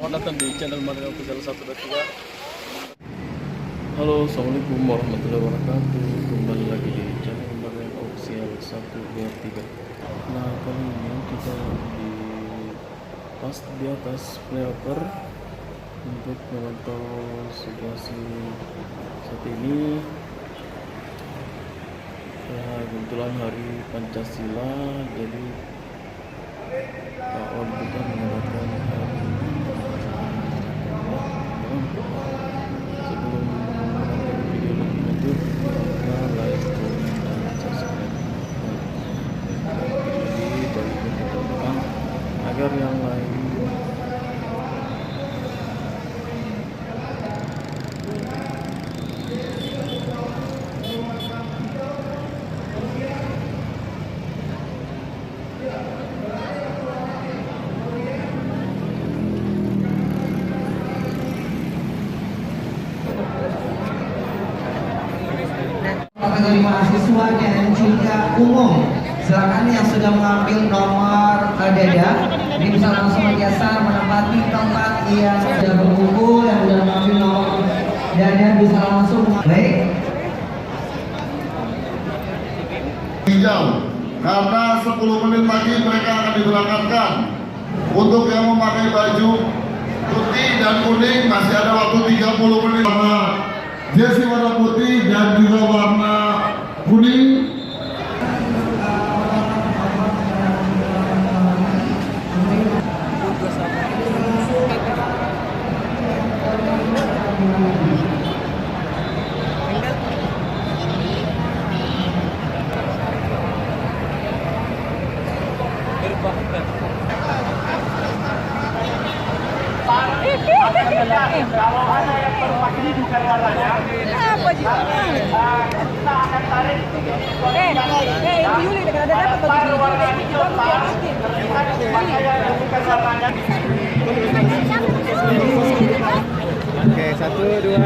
Selamat datang di channel Pancasila 123. Halo, assalamualaikum warahmatullahi wabarakatuh. Kembali lagi di channel Pancasila 123. Nah, kali ini kita di atas flyover untuk memantau situasi saat ini. Ya, kebetulan hari Pancasila, jadi Pak Om kita mengadakan hari sebelum menonton video lebih lanjut, kita like, comment, dan subscribe. Jadi dari teman-teman agar yang lain kategori mahasiswa dan juga umum. Silakan yang sudah mengambil nomor dada ini bisa langsung bergeser menempati tempat yang sudah berkumpul. Yang sudah mengambil nomor dada bisa langsung baik. Hijau karena 10 menit lagi mereka akan diberangkatkan. Untuk yang memakai baju putih dan kuning masih ada waktu 30 menit. Jersey warna putih dan juga warna kuning. Kalau ada yang berpakaian di warnanya, apa sih? Kita akan tarik. Yuli ada taruh warna hijau yang bukan warnanya. Oke, 1, 2.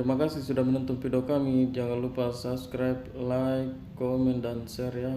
Terima kasih sudah menonton video kami. Jangan lupa subscribe, like, komen, dan share ya.